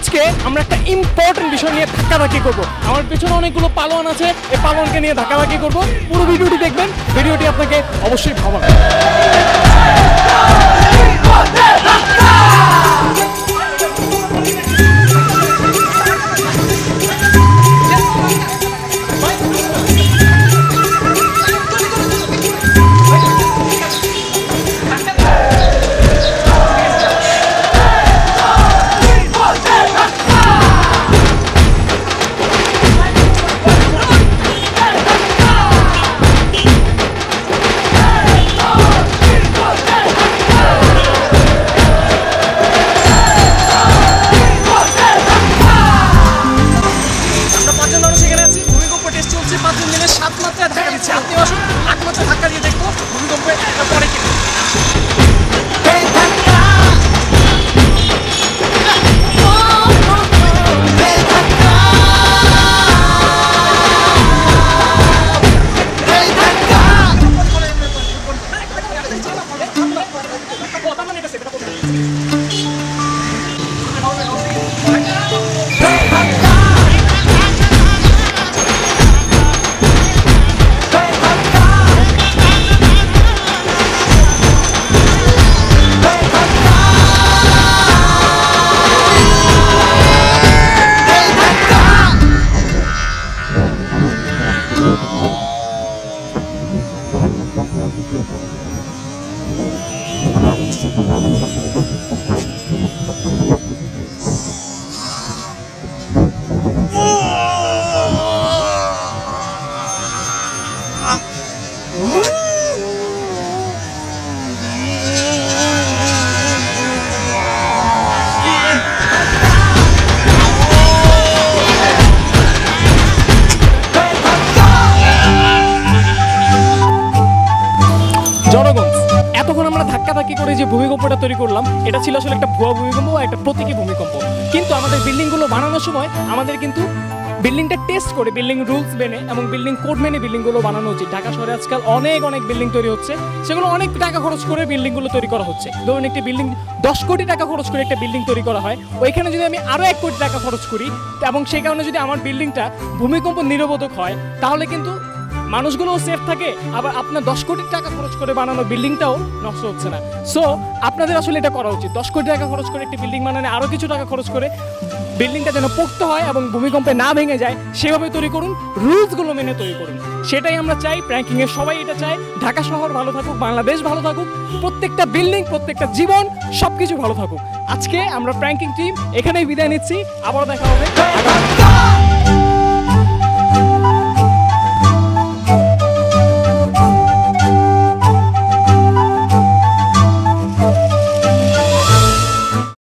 আজকে আমরা একটা ইম্পর্টেন্ট বিষয় নিয়ে ধাক্কাধাক্কি করবো। আমার পেছনে অনেকগুলো পালোয়ান আছে, এই পালোয়ানকে নিয়ে ধাক্কাধাক্কি করবো। পুরো ভিডিওটি দেখবেন, ভিডিওটি আপনাকে অবশ্যই ভাবাবে। এতক্ষণ আমরা ধাক্কাধাক্কি করে যে ভূমিকম্পটা তৈরি করলাম, এটা ছিল আসলে একটা ভুয়া ভূমিকম্প বা একটা প্রতীকী ভূমিকম্প। কিন্তু আমাদের বিল্ডিংগুলো বানানোর সময় আমাদের কিন্তু বিল্ডিংটা টেস্ট করে, বিল্ডিং রুলস মেনে এবং বিল্ডিং কোড মেনে বিল্ডিংগুলো বানানো উচিত। ঢাকা শহরে আজকাল অনেক বিল্ডিং তৈরি হচ্ছে, সেগুলো অনেক টাকা খরচ করে বিল্ডিংগুলো তৈরি করা হচ্ছে। ধরুন একটি বিল্ডিং 10 কোটি টাকা খরচ করে একটা বিল্ডিং তৈরি করা হয়, ওইখানে যদি আমি আরও 1 কোটি টাকা খরচ করি এবং সেই কারণে যদি আমার বিল্ডিংটা ভূমিকম্প নিরোধক হয়, তাহলে কিন্তু মানুষগুলোও সেফ থাকে, আবার আপনার 10 কোটি টাকা খরচ করে বানানো বিল্ডিংটাও নষ্ট হচ্ছে না। সো আপনাদের আসলে এটা করা উচিত। 10 কোটি টাকা খরচ করে একটি বিল্ডিং বানানো, আরও কিছু টাকা খরচ করে বিল্ডিংটা যেন পোক্ত হয় এবং ভূমিকম্পে না ভেঙে যায় সেভাবে তৈরি করুন, রুলসগুলো মেনে তৈরি করুন। সেটাই আমরা চাই, প্র্যাঙ্কিংয়ে সবাই এটা চায়। ঢাকা শহর ভালো থাকুক, বাংলাদেশ ভালো থাকুক, প্রত্যেকটা বিল্ডিং, প্রত্যেকটা জীবন, সব কিছু ভালো থাকুক। আজকে আমরা প্র্যাঙ্কিং টিম এখানেই বিদায় নিচ্ছি, আবার দেখা হবে।